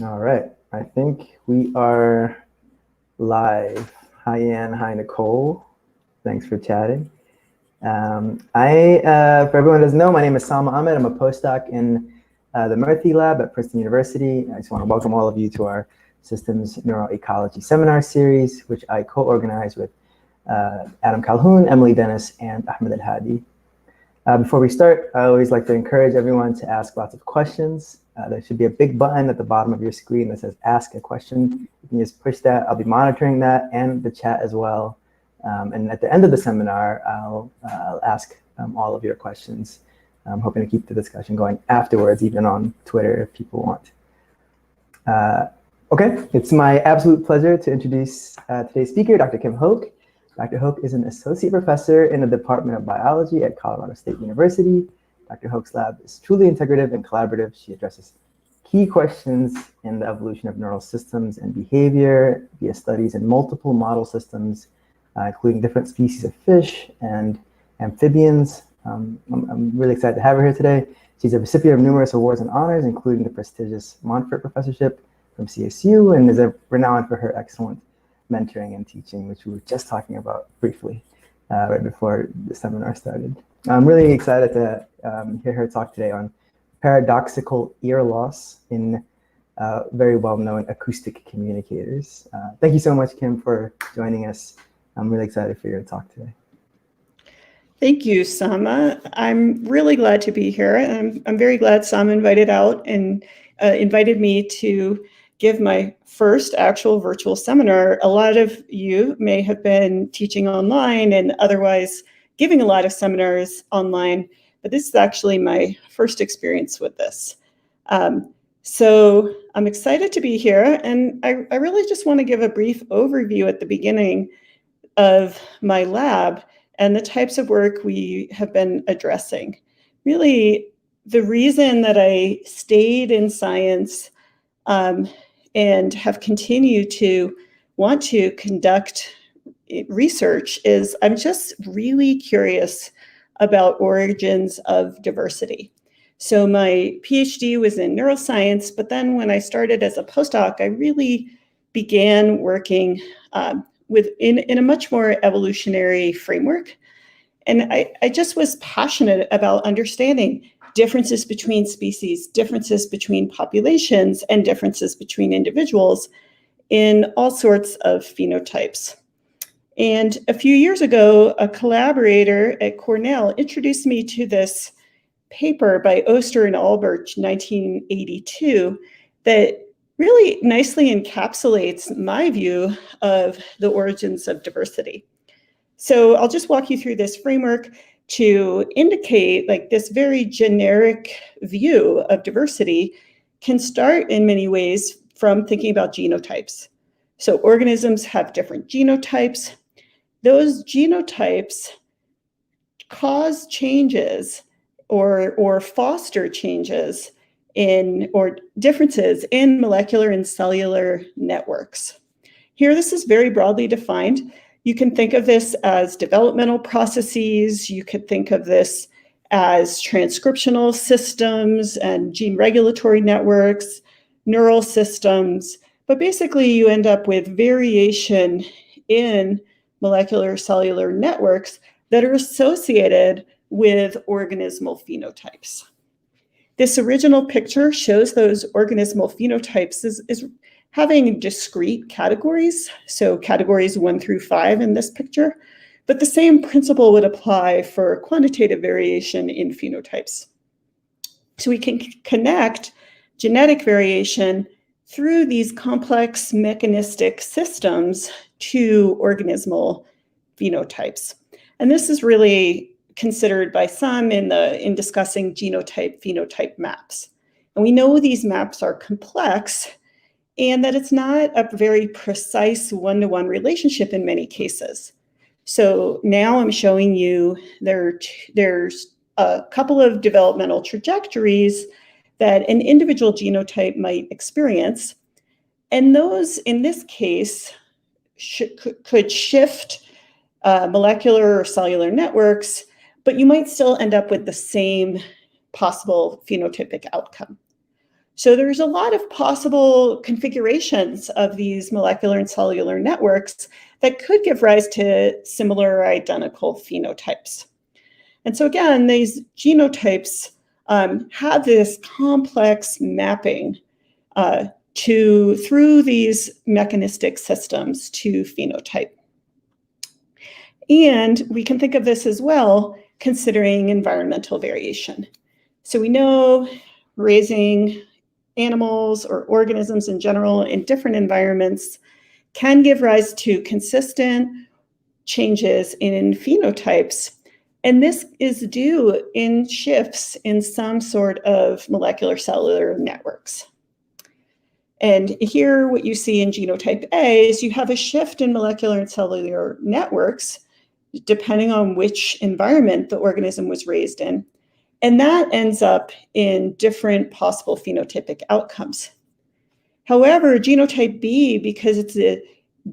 All right, I think we are live. Hi, Ann. Hi, Nicole. Thanks for chatting. For everyone who doesn't know, my name is Salma Ahmed. I'm a postdoc in the Murthy Lab at Princeton University. I just want to welcome all of you to our Systems Neuroecology Seminar Series, which I co-organize with Adam Calhoun, Emily Dennis, and Ahmed El-Hadi. Before we start, I always like to encourage everyone to ask lots of questions. There should be a big button at the bottom of your screen that says ask a question. You can just push that. I'll be monitoring that and the chat as well. And at the end of the seminar, I'll ask all of your questions. I'm hoping to keep the discussion going afterwards, even on Twitter if people want. Okay, it's my absolute pleasure to introduce today's speaker, Dr. Kim Hoke. Dr. Hoke is an associate professor in the Department of Biology at Colorado State University. Dr. Hoke's lab is truly integrative and collaborative. She addresses key questions in the evolution of neural systems and behavior via studies in multiple model systems, including different species of fish and amphibians. I'm really excited to have her here today. She's a recipient of numerous awards and honors, including the prestigious Montfort Professorship from CSU, and is renowned for her excellent mentoring and teaching, which we were just talking about briefly right before the seminar started. I'm really excited to hear her talk today on paradoxical ear loss in very well-known acoustic communicators. Thank you so much, Kim, for joining us. I'm really excited for your talk today. Thank you, Sama. I'm really glad to be here. I'm very glad Sama invited me to give my first actual virtual seminar. A lot of you may have been teaching online and otherwise giving a lot of seminars online, but this is actually my first experience with this. So I'm excited to be here, and I really just want to give a brief overview at the beginning of my lab and the types of work we have been addressing. Really, the reason that I stayed in science and have continued to want to conduct research is I'm just really curious about origins of diversity. So my PhD was in neuroscience, but then when I started as a postdoc, I really began working in a much more evolutionary framework. And I just was passionate about understanding differences between species, differences between populations, and differences between individuals in all sorts of phenotypes. And a few years ago, a collaborator at Cornell introduced me to this paper by Oster and Albrecht, 1982, that really nicely encapsulates my view of the origins of diversity. So I'll just walk you through this framework to indicate like this very generic view of diversity can start in many ways from thinking about genotypes. So organisms have different genotypes. Those genotypes cause changes or foster changes or differences in molecular and cellular networks. Here, this is very broadly defined. You can think of this as developmental processes. You could think of this as transcriptional systems and gene regulatory networks, neural systems. But basically, you end up with variation in molecular cellular networks that are associated with organismal phenotypes. This original picture shows those organismal phenotypes is having discrete categories, so categories 1 through 5 in this picture, but the same principle would apply for quantitative variation in phenotypes. So we can connect genetic variation through these complex mechanistic systems to organismal phenotypes. And this is really considered by some in discussing genotype-phenotype maps. And we know these maps are complex and that it's not a very precise one-to-one relationship in many cases. So now I'm showing you there's a couple of developmental trajectories that an individual genotype might experience. And those, in this case, could shift molecular or cellular networks, but you might still end up with the same possible phenotypic outcome. So there's a lot of possible configurations of these molecular and cellular networks that could give rise to similar or identical phenotypes. And so again, these genotypes have this complex mapping through these mechanistic systems to phenotype. And we can think of this as well, considering environmental variation. So we know raising animals or organisms in general in different environments can give rise to consistent changes in phenotypes. And this is due in shifts in some sort of molecular cellular networks. And here what you see in genotype A is you have a shift in molecular and cellular networks depending on which environment the organism was raised in. And that ends up in different possible phenotypic outcomes. However, genotype B, because it's a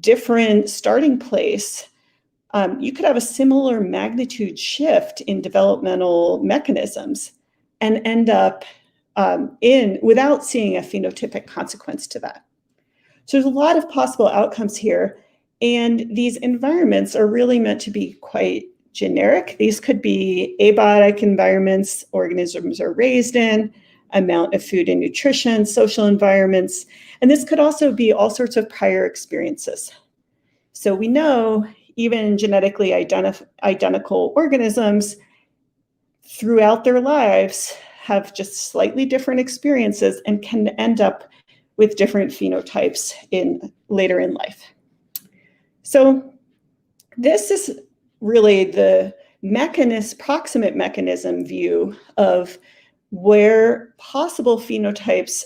different starting place, you could have a similar magnitude shift in developmental mechanisms and end up without seeing a phenotypic consequence to that. So there's a lot of possible outcomes here, and these environments are really meant to be quite generic. These could be abiotic environments organisms are raised in, amount of food and nutrition, social environments, and this could also be all sorts of prior experiences. So we know even genetically identical organisms throughout their lives have just slightly different experiences and can end up with different phenotypes later in life. So this is really the proximate mechanism view of where possible phenotypes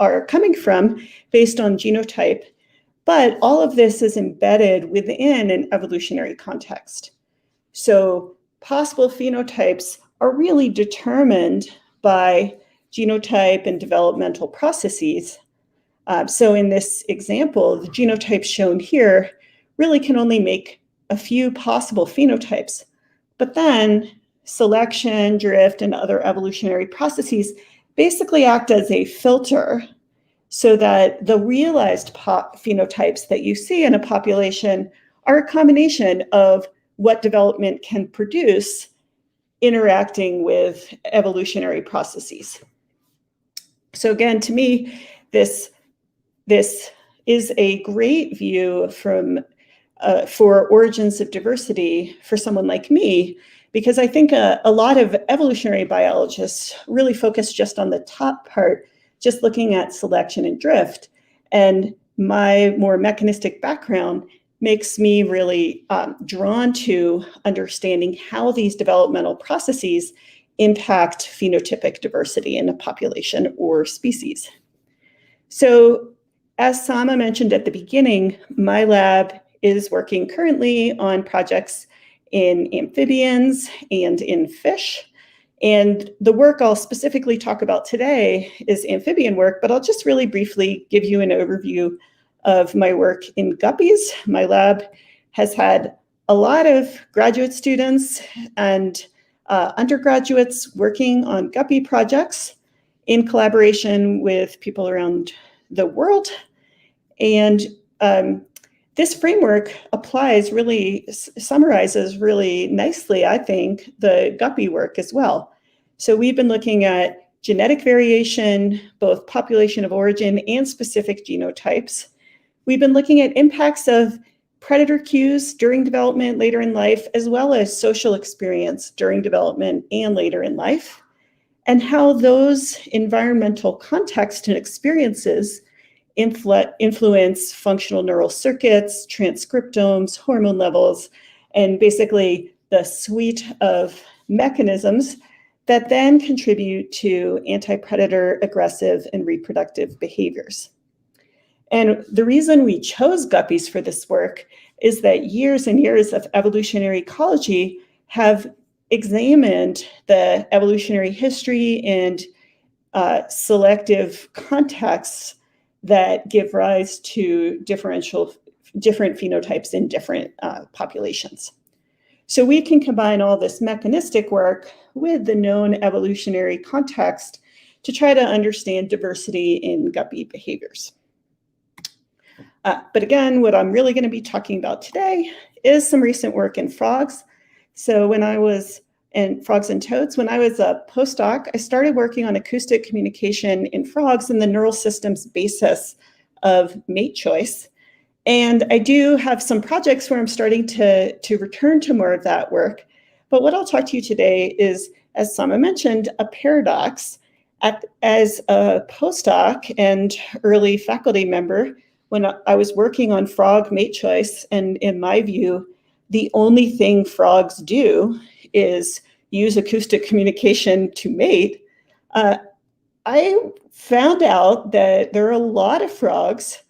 are coming from based on genotype, but all of this is embedded within an evolutionary context. So possible phenotypes are really determined by genotype and developmental processes. So in this example, the genotype shown here really can only make a few possible phenotypes, but then selection, drift, and other evolutionary processes basically act as a filter so that the realized phenotypes that you see in a population are a combination of what development can produce interacting with evolutionary processes. So again, to me, this is a great view for origins of diversity for someone like me, because I think a lot of evolutionary biologists really focus just on the top part, just looking at selection and drift. And my more mechanistic background makes me really drawn to understanding how these developmental processes impact phenotypic diversity in a population or species. So as Sama mentioned at the beginning, my lab is working currently on projects in amphibians and in fish. And the work I'll specifically talk about today is amphibian work, but I'll just really briefly give you an overview of my work in guppies. My lab has had a lot of graduate students and undergraduates working on guppy projects in collaboration with people around the world. And this framework summarizes really nicely, I think, the guppy work as well. So we've been looking at genetic variation, both population of origin and specific genotypes. We've been looking at impacts of predator cues during development later in life, as well as social experience during development and later in life, and how those environmental context and experiences influence functional neural circuits, transcriptomes, hormone levels, and basically the suite of mechanisms that then contribute to anti-predator, aggressive, and reproductive behaviors. And the reason we chose guppies for this work is that years and years of evolutionary ecology have examined the evolutionary history and selective contexts that give rise to different phenotypes in different populations. So we can combine all this mechanistic work with the known evolutionary context to try to understand diversity in guppy behaviors. But again, what I'm really going to be talking about today is some recent work in frogs. So frogs and toads, when I was a postdoc, I started working on acoustic communication in frogs and the neural system's basis of mate choice. And I do have some projects where I'm starting to return to more of that work. But what I'll talk to you today is, as Sama mentioned, a paradox. As a postdoc and early faculty member, when I was working on frog mate choice, and in my view, the only thing frogs do is use acoustic communication to mate, I found out that there are a lot of frogs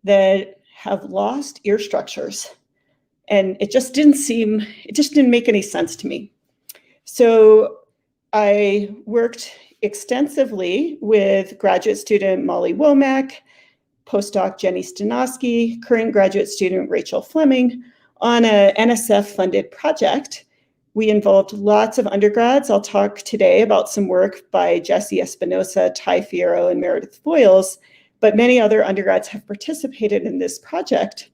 that have lost ear structures. And it just didn't make any sense to me. So I worked extensively with graduate student Molly Womack, postdoc Jenny Stanosky, current graduate student Rachel Fleming on a NSF-funded project. We involved lots of undergrads. I'll talk today about some work by Jesse Espinosa, Ty Fierro, and Meredith Foyles, but many other undergrads have participated in this project.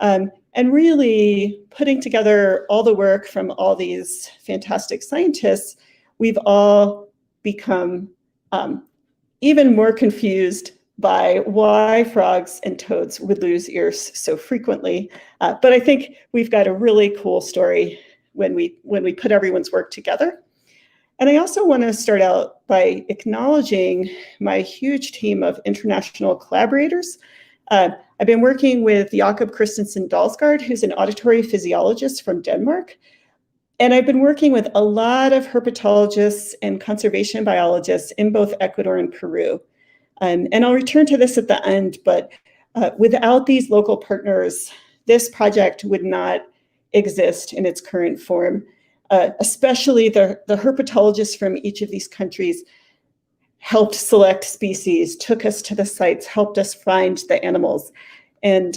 And really putting together all the work from all these fantastic scientists, we've all become even more confused by why frogs and toads would lose ears so frequently. But I think we've got a really cool story when we put everyone's work together. And I also want to start out by acknowledging my huge team of international collaborators. I've been working with Jakob Christensen Dalsgaard, who's an auditory physiologist from Denmark. And I've been working with a lot of herpetologists and conservation biologists in both Ecuador and Peru. And I'll return to this at the end, but without these local partners, this project would not exist in its current form. Especially the herpetologists from each of these countries helped select species, took us to the sites, helped us find the animals. And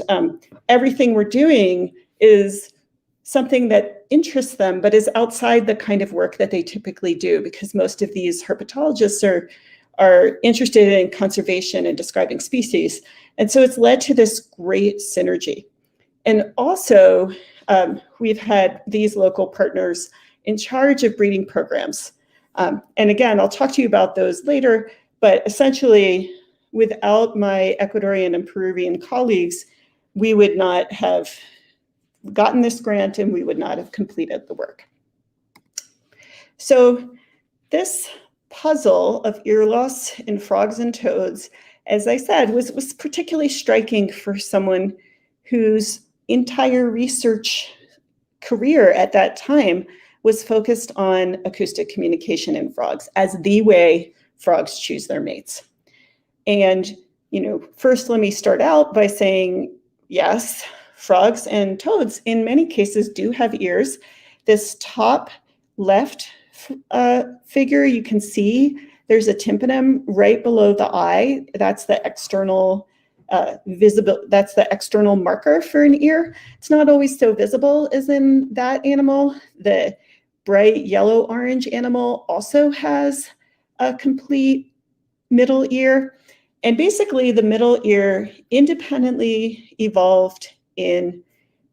everything we're doing is something that interests them, but is outside the kind of work that they typically do, because most of these herpetologists are interested in conservation and describing species. And so it's led to this great synergy. And also, we've had these local partners in charge of breeding programs. And again, I'll talk to you about those later, but essentially, without my Ecuadorian and Peruvian colleagues, we would not have gotten this grant and we would not have completed the work. So this puzzle of ear loss in frogs and toads, as I said, was particularly striking for someone whose entire research career at that time was focused on acoustic communication in frogs as the way frogs choose their mates. And, first let me start out by saying, yes, frogs and toads in many cases do have ears. This top left figure, you can see there's a tympanum right below the eye. That's the external that's the external marker for an ear. It's not always so visible as in that animal. The bright yellow-orange animal also has a complete middle ear. And basically, the middle ear independently evolved in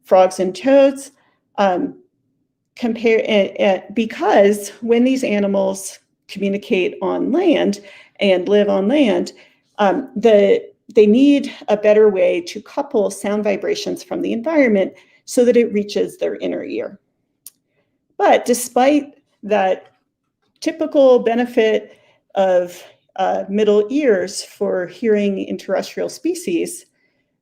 frogs and toads because when these animals communicate on land and live on land, they need a better way to couple sound vibrations from the environment so that it reaches their inner ear. But despite that typical benefit of middle ears for hearing in terrestrial species,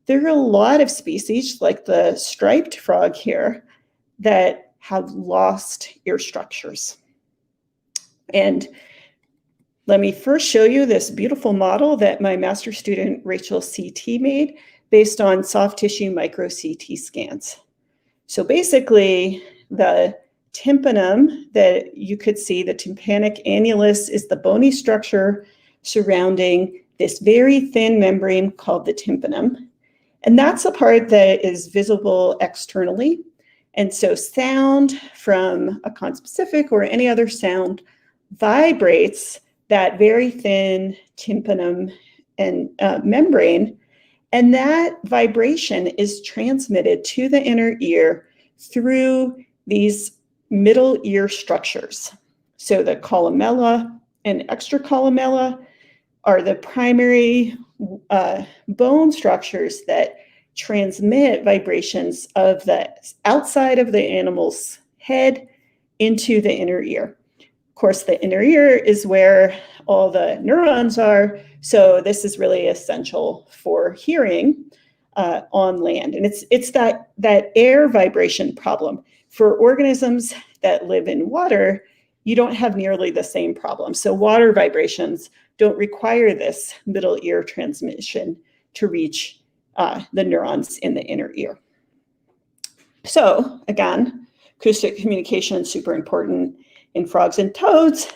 there are a lot of species, like the striped frog here, that have lost ear structures. And let me first show you this beautiful model that my master student, Rachel CT, made based on soft tissue micro CT scans. So basically, the tympanum that you could see, the tympanic annulus, is the bony structure surrounding this very thin membrane called the tympanum. And that's the part that is visible externally. And so sound from a conspecific or any other sound vibrates that very thin tympanum and membrane, and that vibration is transmitted to the inner ear through these middle ear structures. So the columella and extracolumella are the primary bone structures that transmit vibrations of the outside of the animal's head into the inner ear. Of course, the inner ear is where all the neurons are, so this is really essential for hearing on land. And it's that air vibration problem. For organisms that live in water, you don't have nearly the same problem. So water vibrations don't require this middle ear transmission to reach the neurons in the inner ear. So again, acoustic communication is super important in frogs and toads.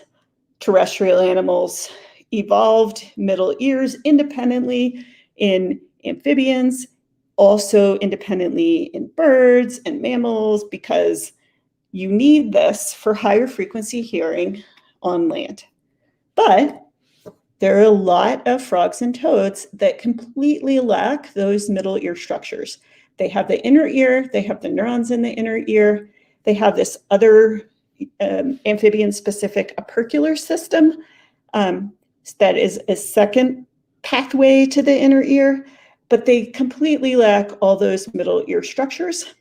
Terrestrial animals evolved middle ears independently in amphibians, also independently in birds and mammals, because you need this for higher frequency hearing on land. But there are a lot of frogs and toads that completely lack those middle ear structures. They have the inner ear, they have the neurons in the inner ear, they have this other amphibian-specific opercular system that is a second pathway to the inner ear, but they completely lack all those middle ear structures.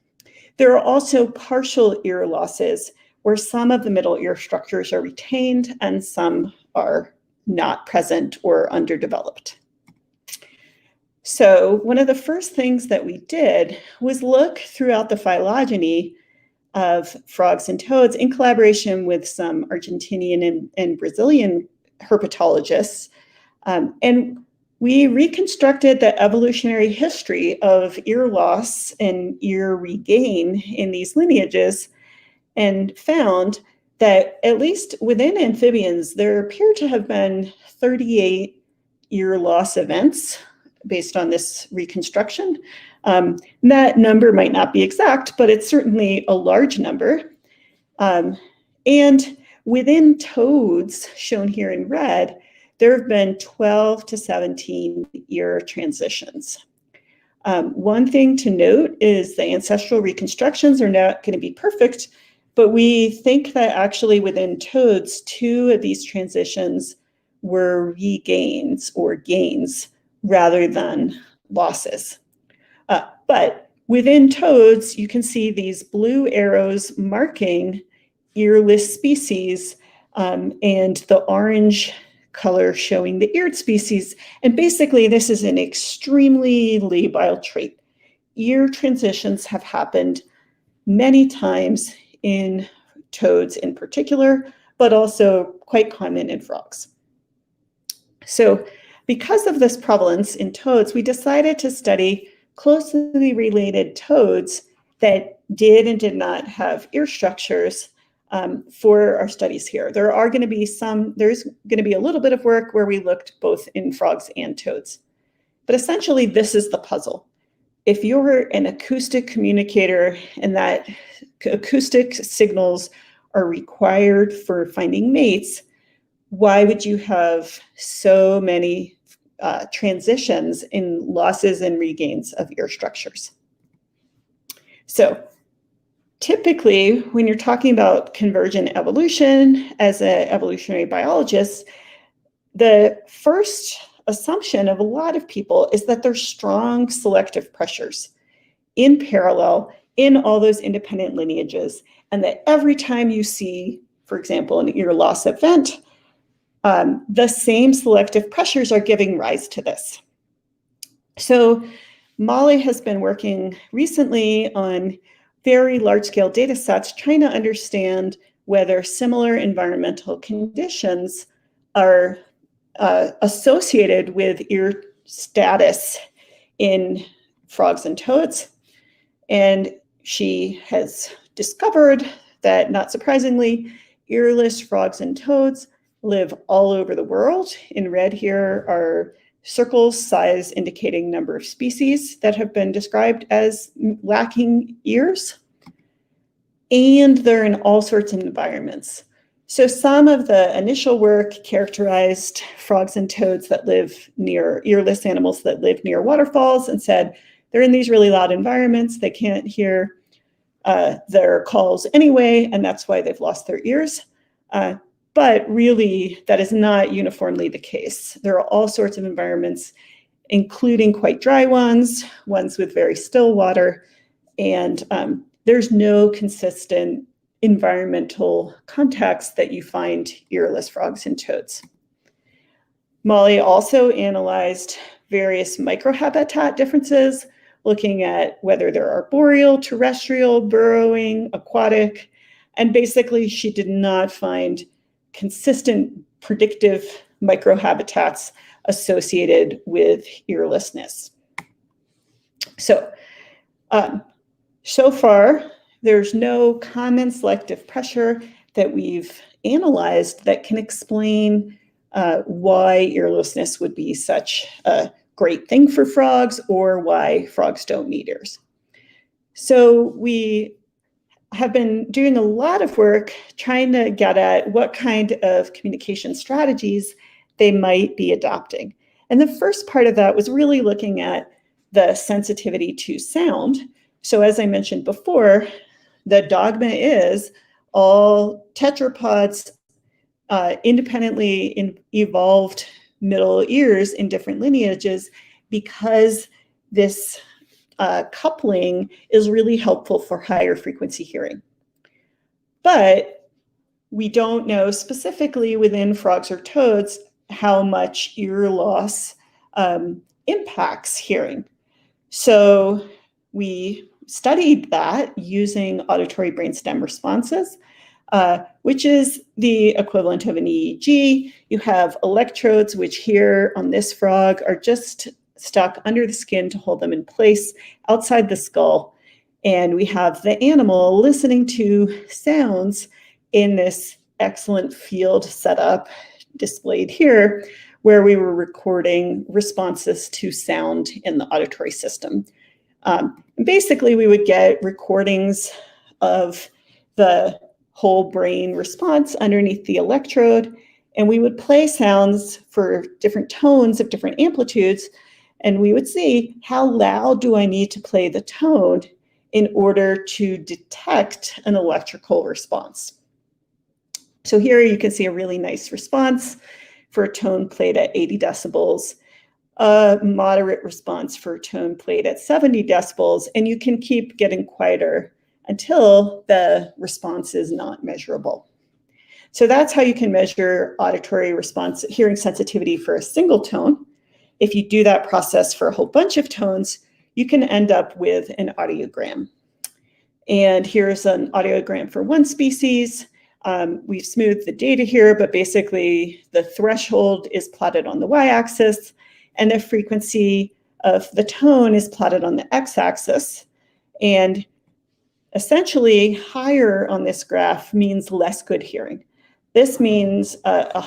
There are also partial ear losses where some of the middle ear structures are retained and some are not present or underdeveloped. So one of the first things that we did was look throughout the phylogeny of frogs and toads in collaboration with some Argentinian and Brazilian herpetologists. And we reconstructed the evolutionary history of ear loss and ear regain in these lineages and found that at least within amphibians, there appear to have been 38 ear loss events based on this reconstruction. That number might not be exact, but it's certainly a large number. And within toads, shown here in red, there have been 12 to 17 ear transitions. One thing to note is the ancestral reconstructions are not going to be perfect, but we think that actually within toads, 2 of these transitions were regains or gains rather than losses. But within toads, you can see these blue arrows marking earless species and the orange color showing the eared species. And basically, this is an extremely labile trait. Ear transitions have happened many times in toads in particular, but also quite common in frogs. So because of this prevalence in toads, we decided to study closely related toads that did and did not have ear structures for our studies here. There's going to be a little bit of work where we looked both in frogs and toads. But essentially, this is the puzzle. If you're an acoustic communicator and that acoustic signals are required for finding mates, why would you have so many transitions in losses and regains of ear structures? So typically, when you're talking about convergent evolution as an evolutionary biologist, the first assumption of a lot of people is that there's strong selective pressures in parallel in all those independent lineages, and that every time you see, for example, an ear loss event, the same selective pressures are giving rise to this. So Molly has been working recently on very large-scale data sets trying to understand whether similar environmental conditions are associated with ear status in frogs and toads. And she has discovered that, not surprisingly, earless frogs and toads live all over the world. In red here are circles size indicating number of species that have been described as lacking ears. And they're in all sorts of environments. So some of the initial work characterized frogs and toads that live near, earless animals that live near waterfalls, and said they're in these really loud environments, they can't hear their calls anyway, and that's why they've lost their ears. But really, that is not uniformly the case. There are all sorts of environments, including quite dry ones with very still water, and there's no consistent environmental context that you find earless frogs and toads. Molly also analyzed various microhabitat differences, looking at whether they're arboreal, terrestrial, burrowing, aquatic, and basically she did not find consistent predictive microhabitats associated with earlessness. So far, there's no common selective pressure that we've analyzed that can explain why earlessness would be such a great thing for frogs, or why frogs don't need ears. So we have been doing a lot of work trying to get at what kind of communication strategies they might be adopting. And the first part of that was really looking at the sensitivity to sound. So as I mentioned before, the dogma is all tetrapods independently evolved middle ears in different lineages, because this coupling is really helpful for higher frequency hearing. But we don't know specifically within frogs or toads how much ear loss impacts hearing. So we studied that using auditory brainstem responses, which is the equivalent of an EEG. You have electrodes, which here on this frog are just stuck under the skin to hold them in place outside the skull. And we have the animal listening to sounds in this excellent field setup displayed here, where we were recording responses to sound in the auditory system. Basically, we would get recordings of the whole brain response underneath the electrode, and we would play sounds for different tones of different amplitudes, and we would see how loud do I need to play the tone in order to detect an electrical response. So here you can see a really nice response for a tone played at 80 decibels, a moderate response for a tone played at 70 decibels, and you can keep getting quieter until the response is not measurable. So that's how you can measure auditory response, hearing sensitivity for a single tone. If you do that process for a whole bunch of tones, you can end up with an audiogram. And here's an audiogram for one species. We've smoothed the data here, but basically the threshold is plotted on the y-axis, and the frequency of the tone is plotted on the x-axis. And essentially, higher on this graph means less good hearing. This means a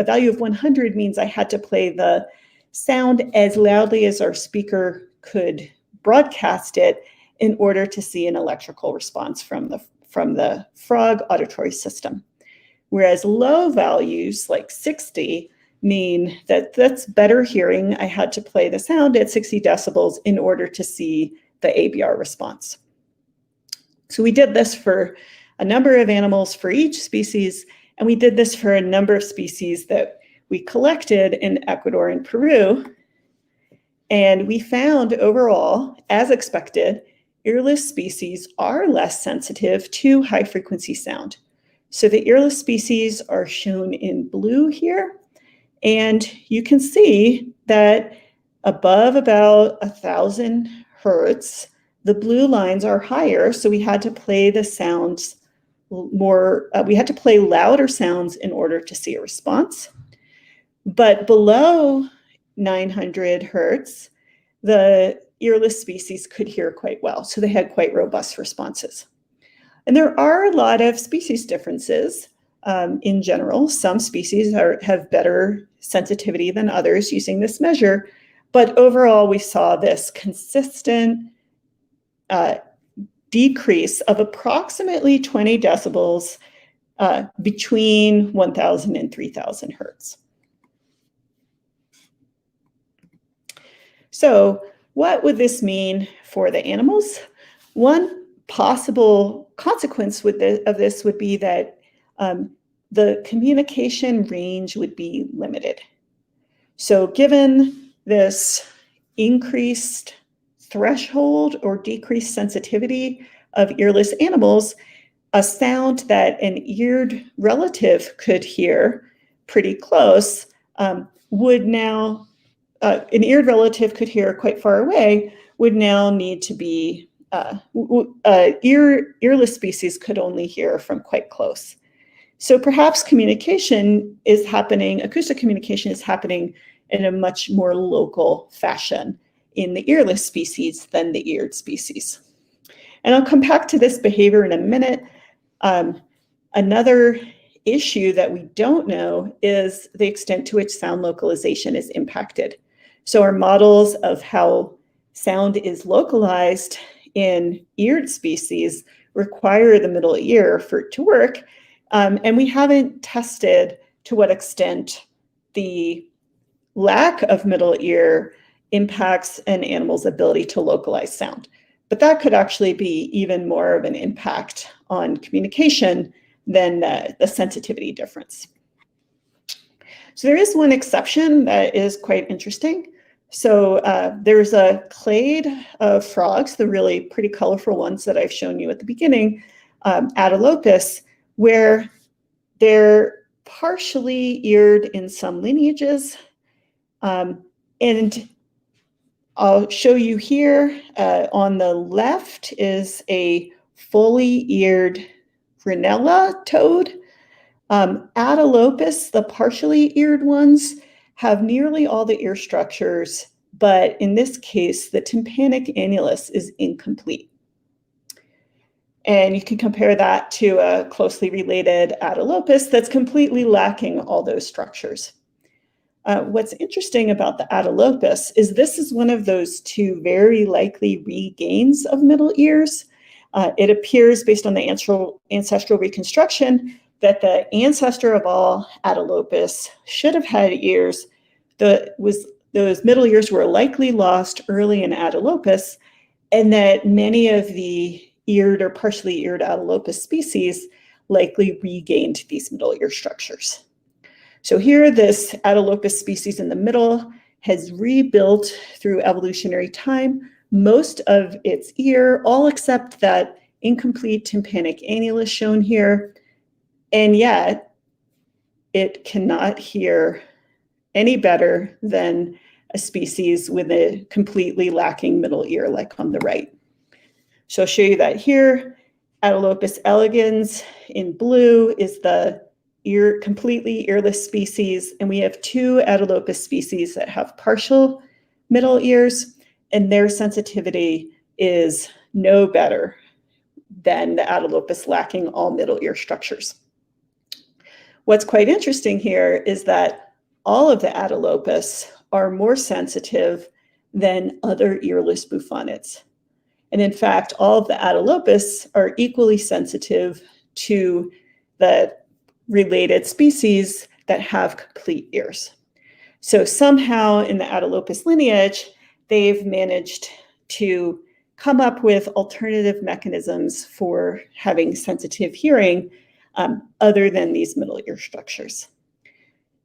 value of 100 means I had to play the sound as loudly as our speaker could broadcast it in order to see an electrical response from the frog auditory system. Whereas low values like 60 mean that that's better hearing. I had to play the sound at 60 decibels in order to see the ABR response. So we did this for a number of animals for each species, and we did this for a number of species that we collected in Ecuador and Peru. And we found overall, as expected, earless species are less sensitive to high frequency sound. So the earless species are shown in blue here. And you can see that above about 1,000 hertz, the blue lines are higher. So we had to play the sounds more, we had to play louder sounds in order to see a response. But below 900 hertz, the earless species could hear quite well. So they had quite robust responses. And there are a lot of species differences in general. Some species have better sensitivity than others using this measure. But overall, we saw this consistent decrease of approximately 20 decibels between 1,000 and 3,000 hertz. So what would this mean for the animals? One possible consequence of this would be that the communication range would be limited. So given this increased threshold or decreased sensitivity of earless animals, a sound that an eared relative could hear pretty close would now, an eared relative could hear quite far away, would now need to be, earless species could only hear from quite close. So perhaps communication is happening, acoustic communication is happening in a much more local fashion in the earless species than the eared species. And I'll come back to this behavior in a minute. Another issue that we don't know is the extent to which sound localization is impacted. So our models of how sound is localized in eared species require the middle ear for it to work. And we haven't tested to what extent the lack of middle ear impacts an animal's ability to localize sound. But that could actually be even more of an impact on communication than the sensitivity difference. So there is one exception that is quite interesting. So there's a clade of frogs, the really pretty colorful ones that I've shown you at the beginning, Atelopus, where they're partially eared in some lineages. And I'll show you here on the left is a fully eared Rhinella toad. Atelopus, the partially eared ones, have nearly all the ear structures, but in this case, the tympanic annulus is incomplete. And you can compare that to a closely related Atelopus that's completely lacking all those structures. What's interesting about the Atelopus is this is one of those two very likely regains of middle ears. It appears, based on the ancestral reconstruction, that the ancestor of all Atelopus should have had ears. Those middle ears were likely lost early in Atelopus, and that many of the eared or partially eared Atelopus species likely regained these middle ear structures. So here, this Atelopus species in the middle has rebuilt through evolutionary time most of its ear, all except that incomplete tympanic annulus shown here, and yet it cannot hear any better than a species with a completely lacking middle ear, like on the right. So I'll show you that here. Atelopus elegans in blue is the completely earless species, and we have two Atelopus species that have partial middle ears, and their sensitivity is no better than the Atelopus lacking all middle ear structures. What's quite interesting here is that all of the Atelopus are more sensitive than other earless bufonids. And in fact, all of the Atelopus are equally sensitive to the related species that have complete ears. So somehow in the Atelopus lineage, they've managed to come up with alternative mechanisms for having sensitive hearing other than these middle ear structures.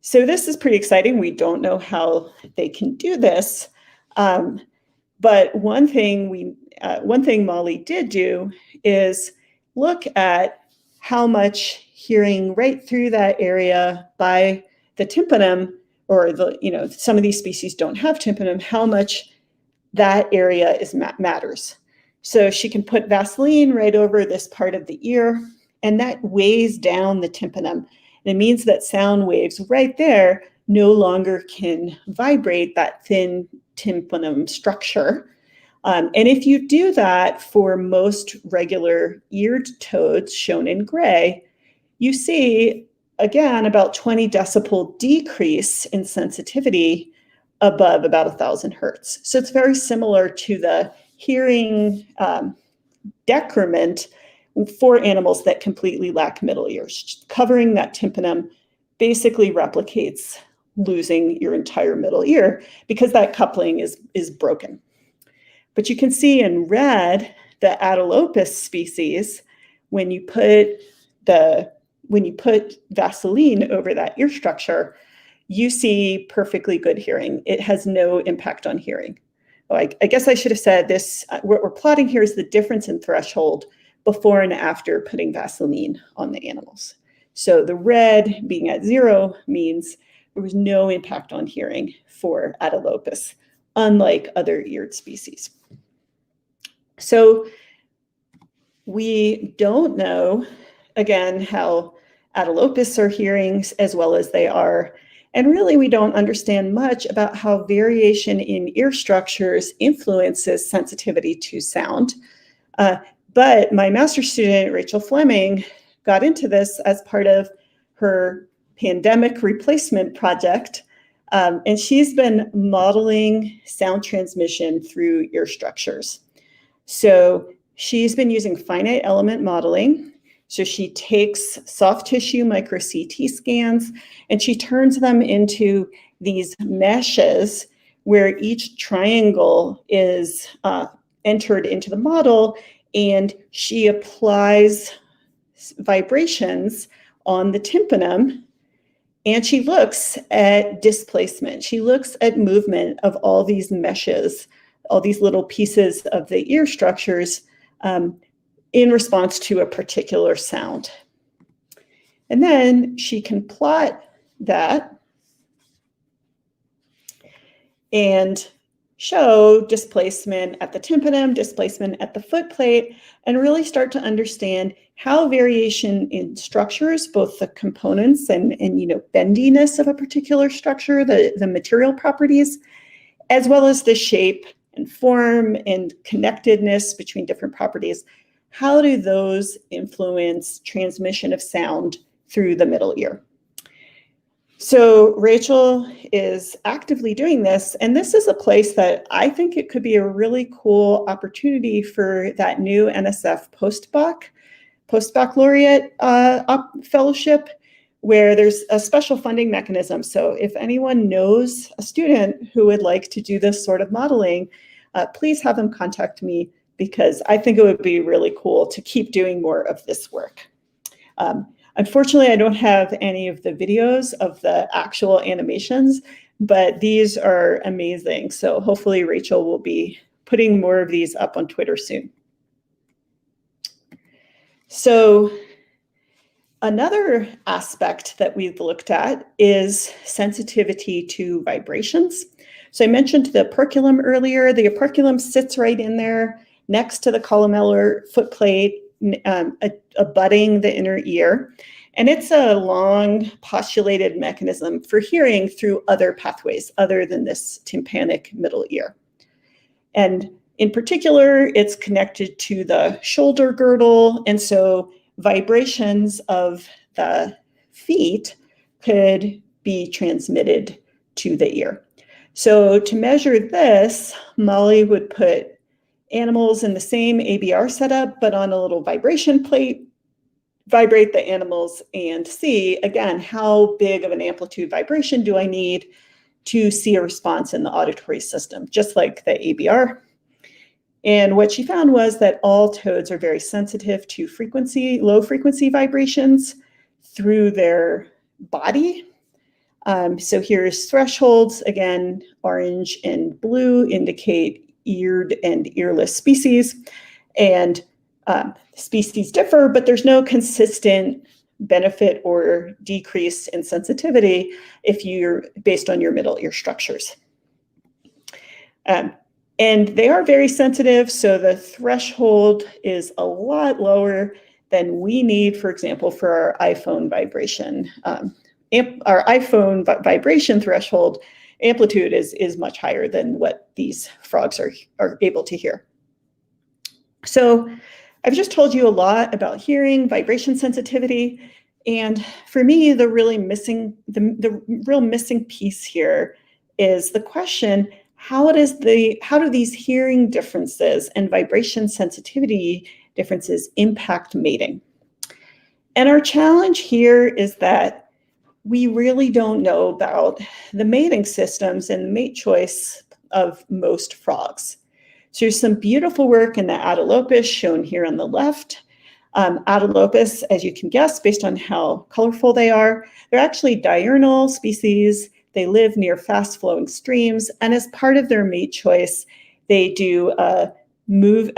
So this is pretty exciting. We don't know how they can do this, but one thing Molly did do is look at how much hearing right through that area by the tympanum, or some of these species don't have tympanum, how much that area matters. So she can put Vaseline right over this part of the ear, and that weighs down the tympanum. And it means that sound waves right there no longer can vibrate that thin tympanum structure. And if you do that for most regular eared toads, shown in gray, you see, again, about 20 decibel decrease in sensitivity above about 1,000 hertz. So it's very similar to the hearing decrement for animals that completely lack middle ears. Covering that tympanum basically replicates losing your entire middle ear because that coupling is broken. But you can see in red the Atelopus species, when you put Vaseline over that ear structure, you see perfectly good hearing. It has no impact on hearing. Oh, I guess I should have said this. What we're plotting here is the difference in threshold before and after putting Vaseline on the animals. So the red being at 0 means there was no impact on hearing for Atelopus, unlike other eared species. So we don't know, again, how Atelopus are hearing as well as they are. And really, we don't understand much about how variation in ear structures influences sensitivity to sound. But my master's student, Rachel Fleming, got into this as part of her pandemic replacement project. And she's been modeling sound transmission through ear structures. So she's been using finite element modeling. So she takes soft tissue micro CT scans and she turns them into these meshes where each triangle is entered into the model, and she applies vibrations on the tympanum, and she looks at displacement. She looks at movement of all these meshes, all these little pieces of the ear structures in response to a particular sound. And then she can plot that and show displacement at the tympanum, displacement at the foot plate, and really start to understand how variation in structures, both the components and bendiness of a particular structure, the material properties, as well as the shape and form and connectedness between different properties, how do those influence transmission of sound through the middle ear? So Rachel is actively doing this, and this is a place that I think it could be a really cool opportunity for that new NSF postbaccalaureate fellowship, where there's a special funding mechanism. So if anyone knows a student who would like to do this sort of modeling, please have them contact me, because I think it would be really cool to keep doing more of this work. Unfortunately, I don't have any of the videos of the actual animations, but these are amazing. So hopefully Rachel will be putting more of these up on Twitter soon. So another aspect that we've looked at is sensitivity to vibrations. So I mentioned the operculum earlier. The operculum sits right in there next to the columellar foot plate, abutting the inner ear. And it's a long postulated mechanism for hearing through other pathways other than this tympanic middle ear. And in particular, it's connected to the shoulder girdle. And so vibrations of the feet could be transmitted to the ear. So to measure this, Molly would put animals in the same ABR setup, but on a little vibration plate, vibrate the animals and see, again, how big of an amplitude vibration do I need to see a response in the auditory system, just like the ABR. And what she found was that all toads are very sensitive to low frequency vibrations through their body. So here's thresholds. Again, orange and blue indicate eared and earless species. And species differ, but there's no consistent benefit or decrease in sensitivity if you're based on your middle ear structures. And they are very sensitive, so the threshold is a lot lower than we need, for example, for our iPhone vibration. Our iPhone vibration threshold amplitude is much higher than what these frogs are able to hear. So I've just told you a lot about hearing, vibration sensitivity, and for me, the real missing piece here is the question: how do these hearing differences and vibration sensitivity differences impact mating. And our challenge here is that we really don't know about the mating systems and mate choice of most frogs. So there's some beautiful work in the Atelopus shown here on the left. Atelopus, as you can guess, based on how colorful they are, they're actually diurnal species. They live near fast-flowing streams, and as part of their mate choice, they do a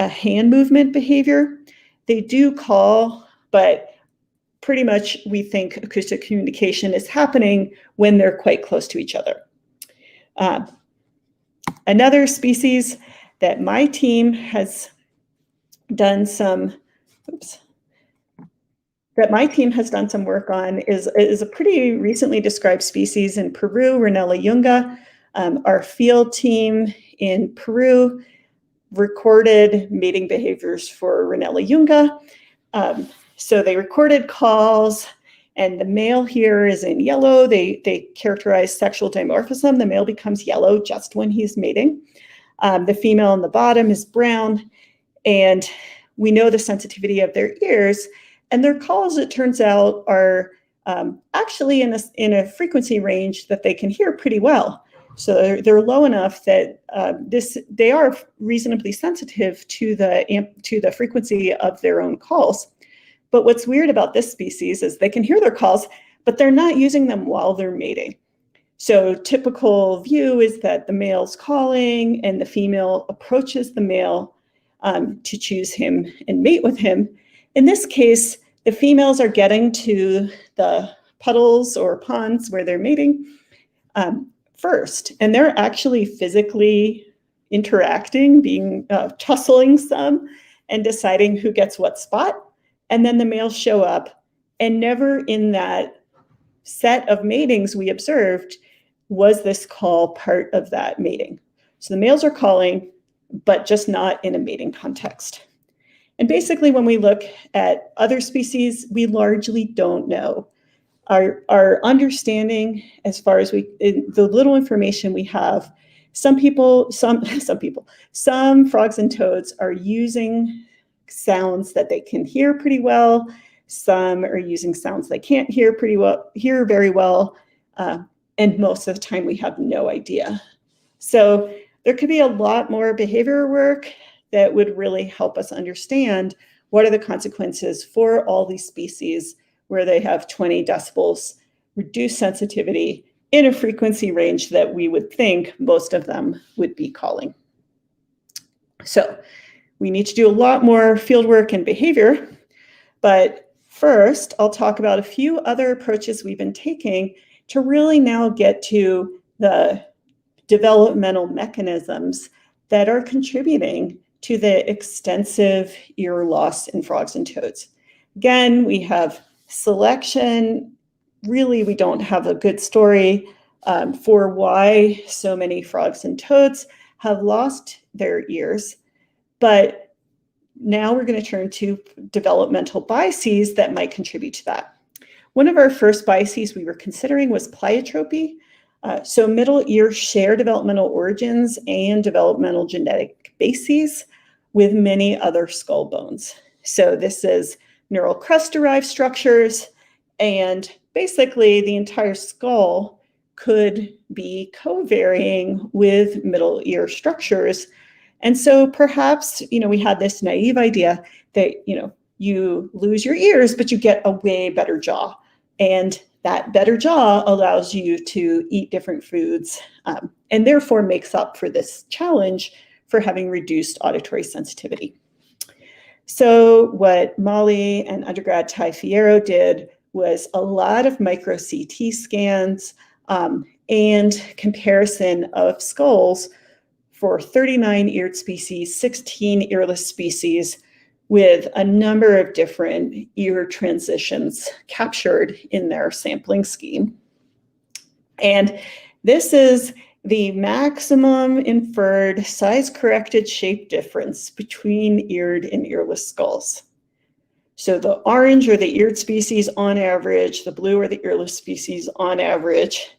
hand movement behavior. They do call, but pretty much we think acoustic communication is happening when they're quite close to each other. Another species that my team has done some, work on is a pretty recently described species in Peru, Rhinella junga. Our field team in Peru recorded mating behaviors for Rhinella junga. So they recorded calls, and the male here is in yellow. They characterize sexual dimorphism. The male becomes yellow just when he's mating. The female on the bottom is brown, and we know the sensitivity of their ears, and their calls, it turns out, are actually in a frequency range that they can hear pretty well. So they're low enough that they are reasonably sensitive to the frequency of their own calls. But what's weird about this species is they can hear their calls, but they're not using them while they're mating. So typical view is that the male's calling and the female approaches the male to choose him and mate with him. In this case, the females are getting to the puddles or ponds where they're mating first, and they're actually physically interacting, tussling some and deciding who gets what spot. And then the males show up, and never in that set of matings we observed was this call part of that mating. So the males are calling, but just not in a mating context. And basically, when we look at other species, we largely don't know. Our understanding, as far as the little information we have, some frogs and toads are using sounds that they can hear pretty well. Some are using sounds they can't hear very well. And most of the time we have no idea. So there could be a lot more behavior work that would really help us understand what are the consequences for all these species where they have 20 decibels reduced sensitivity in a frequency range that we would think most of them would be calling. So we need to do a lot more field work and behavior, but first I'll talk about a few other approaches we've been taking to really now get to the developmental mechanisms that are contributing to the extensive ear loss in frogs and toads. Again, we have selection. Really, we don't have a good story for why so many frogs and toads have lost their ears. But now we're going to turn to developmental biases that might contribute to that. One of our first biases we were considering was pleiotropy. So middle ears share developmental origins and developmental genetic bases with many other skull bones. So this is neural crust-derived structures, and basically the entire skull could be co-varying with middle ear structures. And so perhaps, we had this naive idea that, you lose your ears, but you get a way better jaw. And that better jaw allows you to eat different foods and therefore makes up for this challenge for having reduced auditory sensitivity. So what Molly and undergrad Ty Fierro did was a lot of micro CT scans and comparison of skulls for 39 eared species, 16 earless species, with a number of different ear transitions captured in their sampling scheme. And this is the maximum inferred size-corrected shape difference between eared and earless skulls. So the orange are the eared species on average, the blue are the earless species on average,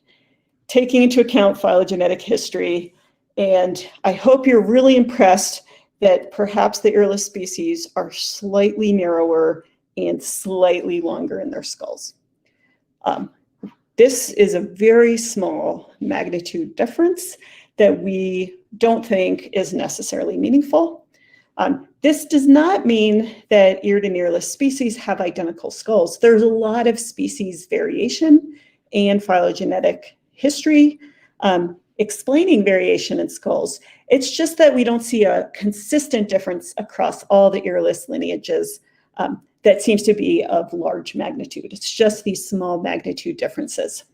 taking into account phylogenetic history. And I hope you're really impressed that perhaps the earless species are slightly narrower and slightly longer in their skulls. This is a very small magnitude difference that we don't think is necessarily meaningful. This does not mean that eared and earless species have identical skulls. There's a lot of species variation and phylogenetic history explaining variation in skulls. It's just that we don't see a consistent difference across all the earless lineages that seems to be of large magnitude. It's just these small magnitude differences.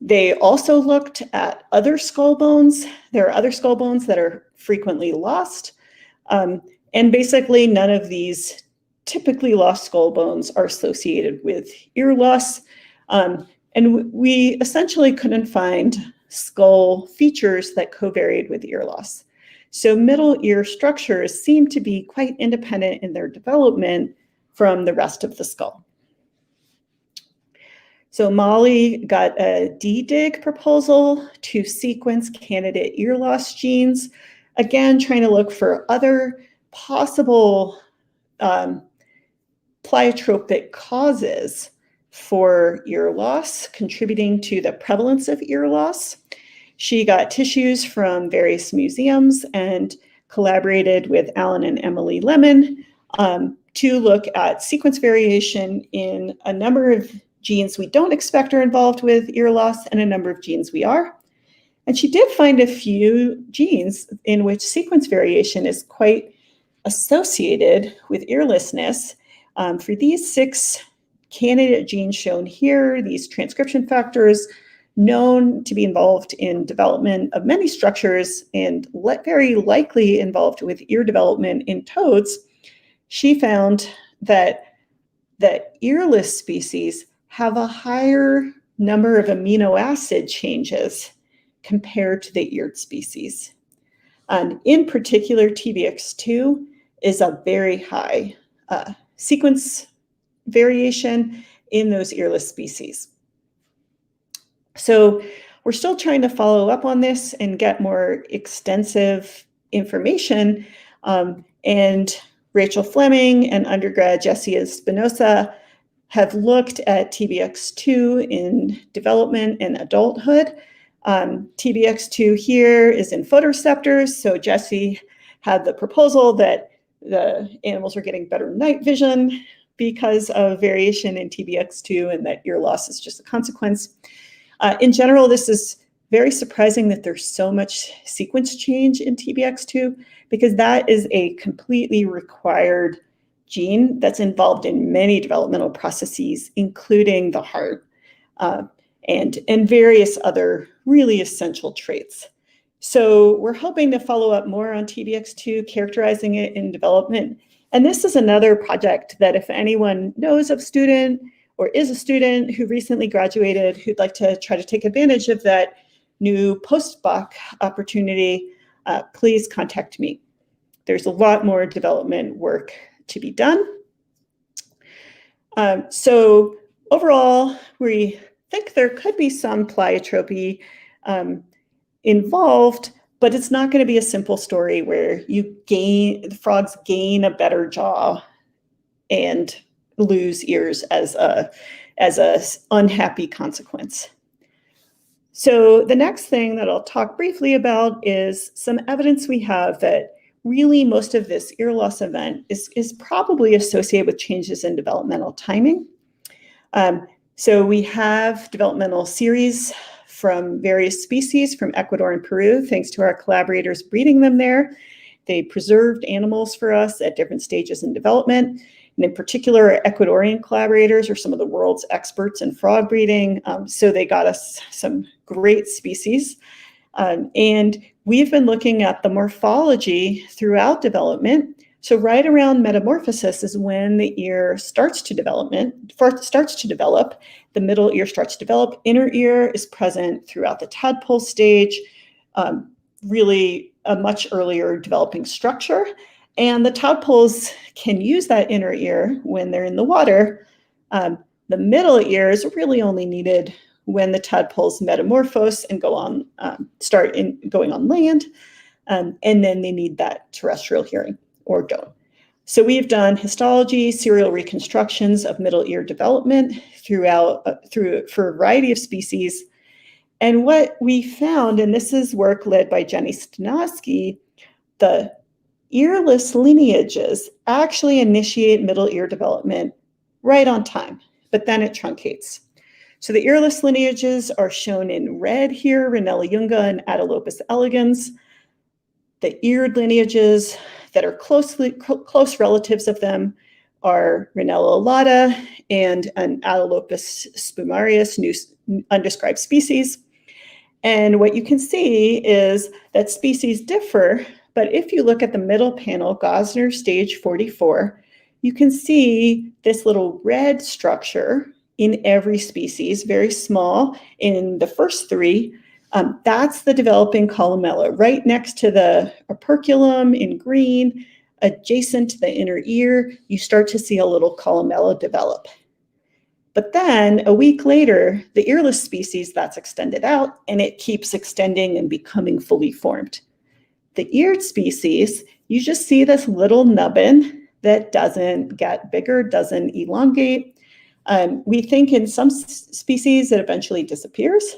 They also looked at other skull bones. There are other skull bones that are frequently lost. And basically none of these typically lost skull bones are associated with ear loss. And we essentially couldn't find skull features that covariate with ear loss. So middle ear structures seem to be quite independent in their development from the rest of the skull. So Molly got a DDIG proposal to sequence candidate ear loss genes, again, trying to look for other possible pleiotropic causes for ear loss, contributing to the prevalence of ear loss. She got tissues from various museums and collaborated with Alan and Emily Lemon to look at sequence variation in a number of genes we don't expect are involved with ear loss and a number of genes we are. And she did find a few genes in which sequence variation is quite associated with earlessness. For these 6 candidate genes shown here, these transcription factors known to be involved in development of many structures and very likely involved with ear development in toads, she found that earless species have a higher number of amino acid changes compared to the eared species. And in particular, TBX2 is a very high sequence variation in those earless species. So we're still trying to follow up on this and get more extensive information. And Rachel Fleming and undergrad Jesse Espinosa have looked at TBX2 in development and adulthood. TBX2 here is in photoreceptors. So Jesse had the proposal that the animals are getting better night vision because of variation in TBX2 and that ear loss is just a consequence. In general, this is very surprising that there's so much sequence change in TBX2 because that is a completely required gene that's involved in many developmental processes, including the heart and various other really essential traits. So we're hoping to follow up more on TBX2, characterizing it in development. And this is another project that if anyone knows of student or is a student who recently graduated who'd like to try to take advantage of that new postdoc opportunity, please contact me. There's a lot more development work to be done. So overall, we think there could be some pleiotropy involved, but it's not going to be a simple story where the frogs gain a better jaw and lose ears as a unhappy consequence. So the next thing that I'll talk briefly about is some evidence we have that really most of this ear loss event is probably associated with changes in developmental timing. So we have developmental series from various species from Ecuador and Peru, thanks to our collaborators breeding them there. They preserved animals for us at different stages in development. And in particular, our Ecuadorian collaborators are some of the world's experts in frog breeding. So they got us some great species. And we've been looking at the morphology throughout development. So right around metamorphosis is when the ear starts to develop. The middle ear starts to develop. Inner ear is present throughout the tadpole stage, really a much earlier developing structure. And the tadpoles can use that inner ear when they're in the water. The middle ear is really only needed when the tadpoles metamorphose and start going on land. and then they need that terrestrial hearing or don't. So we've done histology, serial reconstructions of middle ear development for a variety of species. And what we found, and this is work led by Jenny Stanosky, the earless lineages actually initiate middle ear development right on time, but then it truncates. So the earless lineages are shown in red here, Rhinella junga and Atelopus elegans. The eared lineages that are close relatives of them are Rhinella alata and an Atelopus spumarius, new undescribed species. And what you can see is that species differ, but if you look at the middle panel, Gosner stage 44, you can see this little red structure in every species, very small in the first three. That's the developing columella right next to the operculum in green, adjacent to the inner ear, you start to see a little columella develop. But then a week later, the earless species, that's extended out and it keeps extending and becoming fully formed. The eared species, you just see this little nubbin that doesn't get bigger, doesn't elongate. We think in some species it eventually disappears,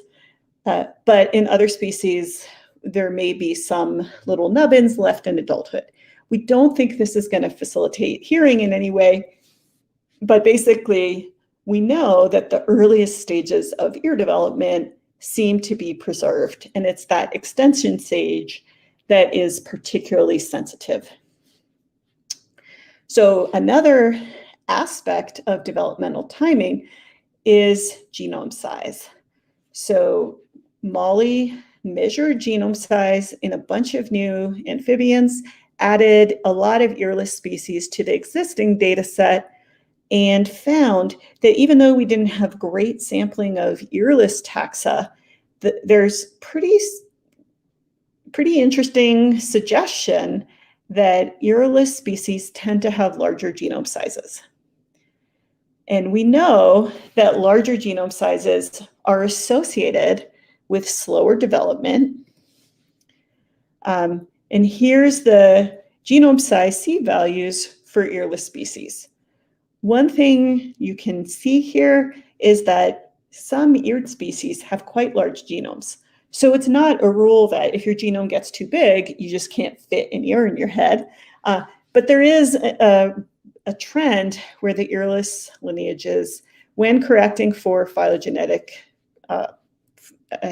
but in other species, there may be some little nubbins left in adulthood. We don't think this is going to facilitate hearing in any way, but basically, we know that the earliest stages of ear development seem to be preserved, and it's that extension stage that is particularly sensitive. So another aspect of developmental timing is genome size. So Molly measured genome size in a bunch of new amphibians, added a lot of earless species to the existing data set, and found that even though we didn't have great sampling of earless taxa, there's pretty interesting suggestion that earless species tend to have larger genome sizes. And we know that larger genome sizes are associated with slower development. And here's the genome size C values for earless species. One thing you can see here is that some eared species have quite large genomes. So it's not a rule that if your genome gets too big, you just can't fit an ear in your head. But there is a trend where the earless lineages, when correcting for phylogenetic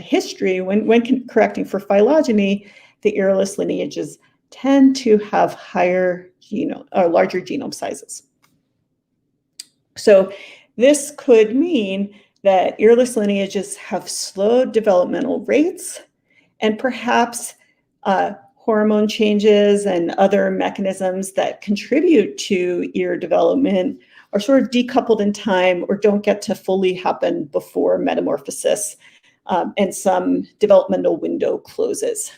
history, when correcting for phylogeny, the earless lineages tend to have larger genome sizes. So this could mean that earless lineages have slowed developmental rates, and perhaps hormone changes and other mechanisms that contribute to ear development are sort of decoupled in time or don't get to fully happen before metamorphosis and some developmental window closes.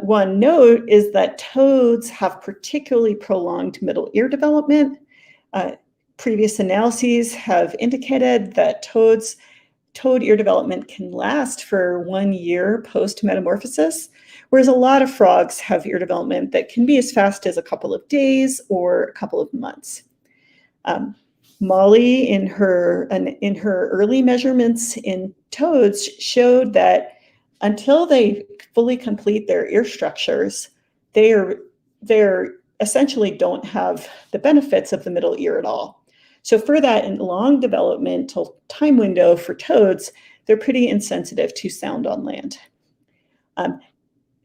One note is that toads have particularly prolonged middle ear development. Previous analyses have indicated that toad ear development can last for 1 year post-metamorphosis, whereas a lot of frogs have ear development that can be as fast as a couple of days or a couple of months. Molly, in her early measurements in toads, showed that until they fully complete their ear structures, they're essentially don't have the benefits of the middle ear at all. So for that long developmental time window for toads, they're pretty insensitive to sound on land.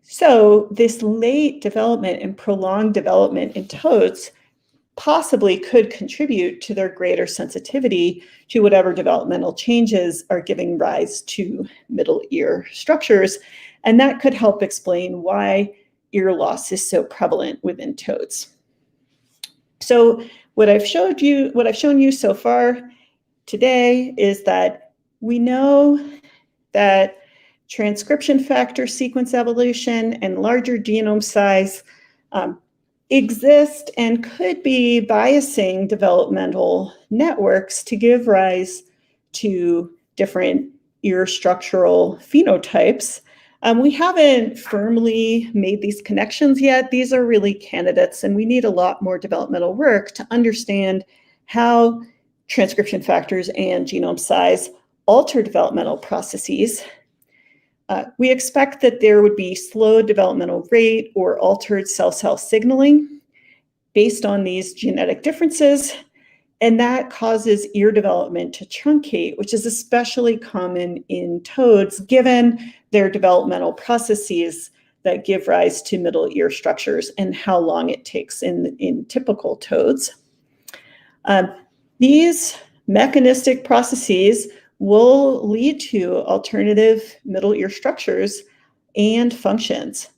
So this late development and prolonged development in toads possibly could contribute to their greater sensitivity to whatever developmental changes are giving rise to middle ear structures. And that could help explain why ear loss is so prevalent within toads. So what I've shown you so far today is that we know that transcription factor sequence evolution and larger genome size exist and could be biasing developmental networks to give rise to different ear structural phenotypes. We haven't firmly made these connections yet. These are really candidates, and we need a lot more developmental work to understand how transcription factors and genome size alter developmental processes. We expect that there would be slowed developmental rate or altered cell-cell signaling based on these genetic differences, and that causes ear development to truncate, which is especially common in toads, given their developmental processes that give rise to middle ear structures and how long it takes in typical toads. These mechanistic processes will lead to alternative middle ear structures and functions.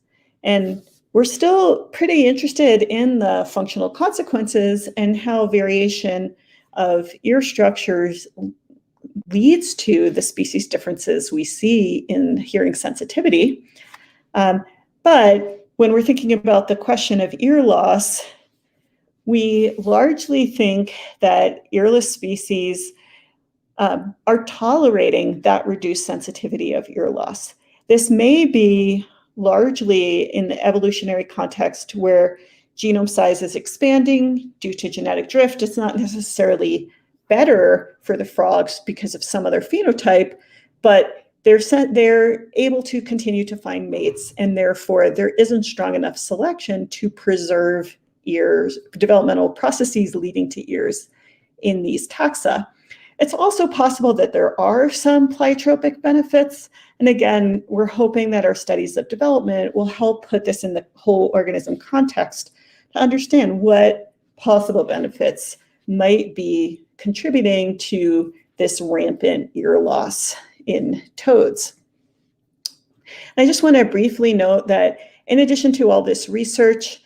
And we're still pretty interested in the functional consequences and how variation of ear structures leads to the species differences we see in hearing sensitivity. But when we're thinking about the question of ear loss, we largely think that earless species are tolerating that reduced sensitivity of ear loss. This may be largely in the evolutionary context where genome size is expanding due to genetic drift. It's not necessarily better for the frogs because of some other phenotype, but they're able to continue to find mates, and therefore there isn't strong enough selection to preserve ears, developmental processes leading to ears in these taxa. It's also possible that there are some pleiotropic benefits. And again, we're hoping that our studies of development will help put this in the whole organism context to understand what possible benefits might be contributing to this rampant ear loss in toads. And I just want to briefly note that in addition to all this research,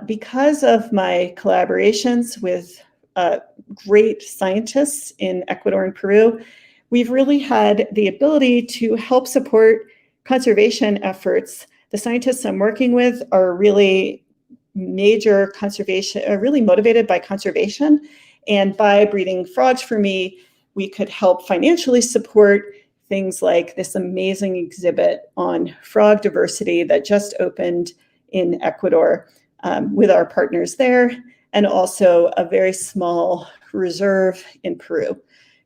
because of my collaborations with great scientists in Ecuador and Peru, we've really had the ability to help support conservation efforts. The scientists I'm working with are really major conservation, really motivated by conservation. And by breeding frogs for me, we could help financially support things like this amazing exhibit on frog diversity that just opened in Ecuador with our partners there, and also a very small reserve in Peru.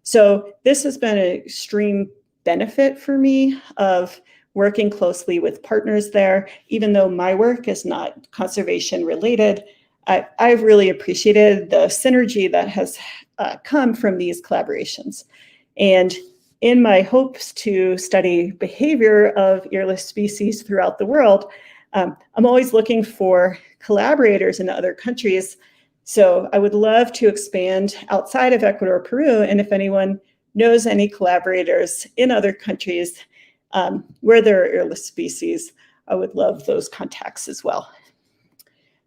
So this has been an extreme benefit for me of working closely with partners there. Even though my work is not conservation related, I've really appreciated the synergy that has come from these collaborations. And in my hopes to study behavior of earless species throughout the world, I'm always looking for collaborators in other countries. So I would love to expand outside of Ecuador, Peru, and if anyone knows any collaborators in other countries where there are earless species, I would love those contacts as well.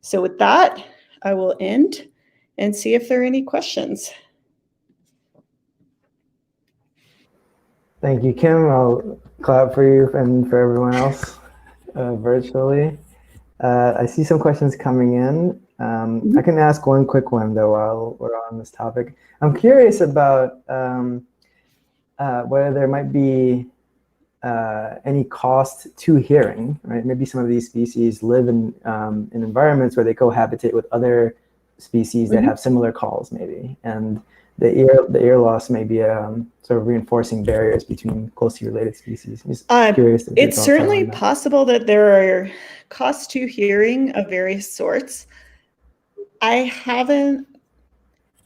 So with that, I will end and see if there are any questions. Thank you, Kim. I'll clap for you and for everyone else virtually. I see some questions coming in. I can ask one quick one, though, while we're on this topic. I'm curious about whether there might be any cost to hearing, right? Maybe some of these species live in environments where they cohabitate with other species that have similar calls, maybe. And the ear loss may be sort of reinforcing barriers between closely related species. I'm just curious. It's certainly possible that there are costs to hearing of various sorts. I haven't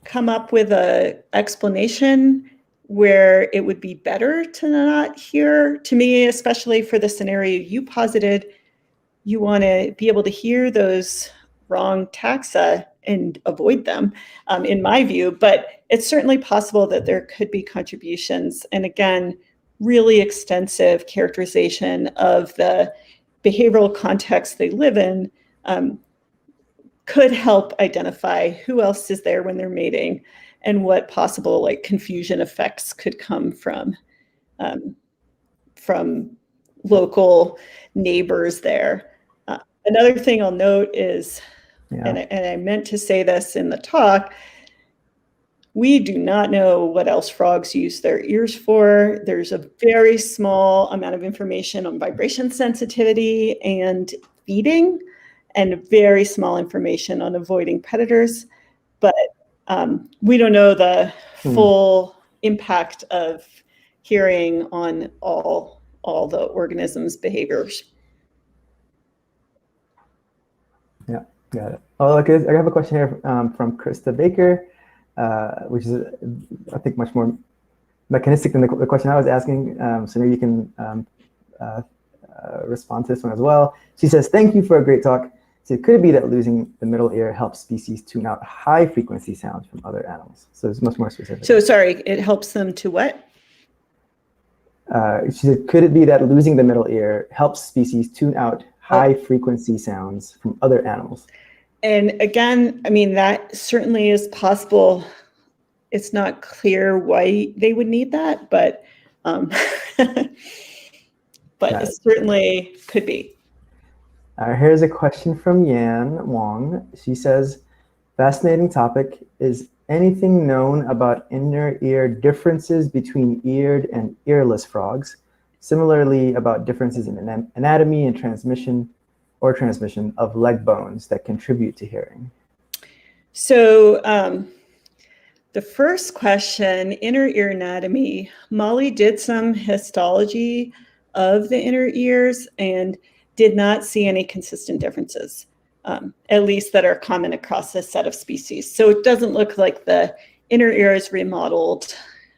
come up with an explanation where it would be better to not hear. To me, especially for the scenario you posited, you want to be able to hear those wrong taxa and avoid them, in my view. But it's certainly possible that there could be contributions. And again, really extensive characterization of the behavioral context they live in could help identify who else is there when they're mating and what possible like confusion effects could come from local neighbors there. Another thing I'll note is, and I meant to say this in the talk, We do not know what else frogs use their ears for. There's a very small amount of information on vibration sensitivity and feeding, and very small information on avoiding predators. But we don't know the full impact of hearing on all the organisms' behaviors. Yeah, got it. Oh, okay. I have a question here from Krista Baker, which is, I think, much more mechanistic than the question I was asking. So maybe you can respond to this one as well. She says, "Thank you for a great talk. So could it be that losing the middle ear helps species tune out high frequency sounds from other animals?" So it's much more specific. So sorry, it helps them to what? She said, "Could it be that losing the middle ear helps species tune out high frequency sounds from other animals?" And again, I mean, that certainly is possible. It's not clear why they would need that, but it certainly could be. Here's a question from Yan Wong. She says, "Fascinating topic. Is anything known about inner ear differences between eared and earless frogs? Similarly, about differences in anatomy and transmission of leg bones that contribute to hearing?" So the first question, inner ear anatomy, Molly did some histology of the inner ears and did not see any consistent differences, at least that are common across a set of species. So it doesn't look like the inner ear is remodeled,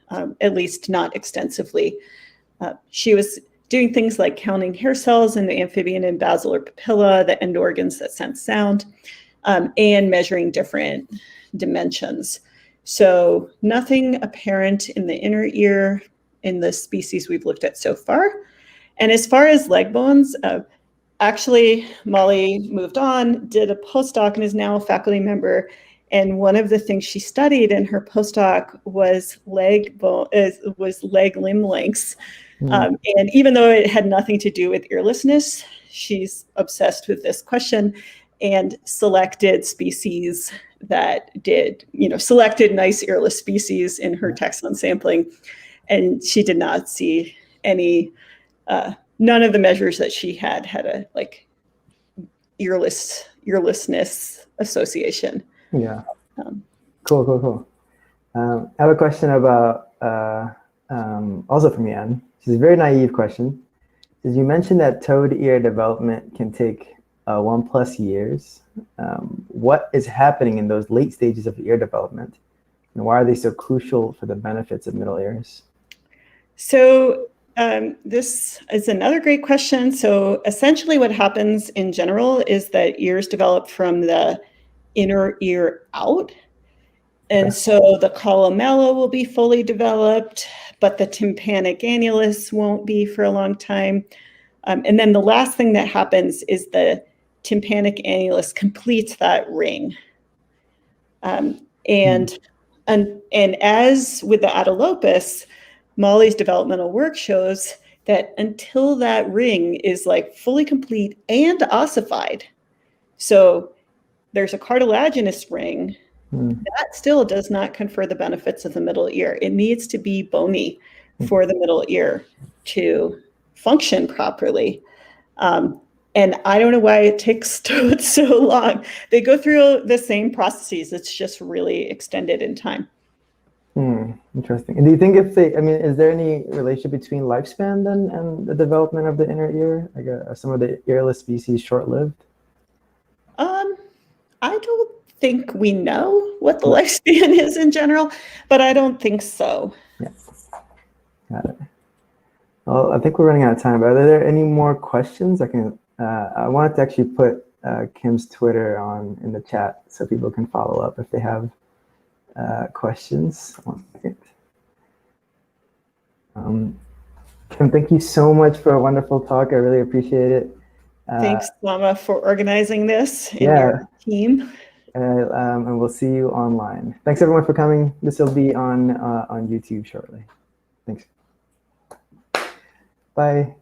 at least not extensively. She was doing things like counting hair cells in the amphibian and basilar papilla, the end organs that sense sound, and measuring different dimensions. So nothing apparent in the inner ear in the species we've looked at so far. And as far as leg bones, actually, Molly moved on, did a postdoc, and is now a faculty member. And one of the things she studied in her postdoc was leg limb lengths. And even though it had nothing to do with earlessness, she's obsessed with this question and selected species that did, selected nice earless species in her taxon sampling. And she did not see any, none of the measures that she had a earlessness association. Yeah. Cool. I have a question about, also from Yan. This is a very naive question. As you mentioned that toad ear development can take 1+ years. What is happening in those late stages of ear development? And why are they so crucial for the benefits of middle ears? So this is another great question. So essentially what happens in general is that ears develop from the inner ear out. And so the columella will be fully developed, but the tympanic annulus won't be for a long time. And then the last thing that happens is the tympanic annulus completes that ring. And as with the Atelopus, Molly's developmental work shows that until that ring is fully complete and ossified, so there's a cartilaginous ring, that still does not confer the benefits of the middle ear. It needs to be bony for the middle ear to function properly. And I don't know why it takes toads so long. They go through the same processes. It's just really extended in time. Interesting. And do you think is there any relationship between lifespan then and the development of the inner ear? Are some of the earless species short-lived? I don't think we know what the lifespan is in general, but I don't think so. Yeah. Got it. Well, I think we're running out of time, but are there any more questions? I wanted to actually put Kim's Twitter in the chat so people can follow up if they have questions. 1 second. Kim, thank you so much for a wonderful talk. I really appreciate it. Thanks, Mama, for organizing this and your team. And we'll see you online. Thanks everyone for coming. This will be on YouTube shortly. Thanks. Bye.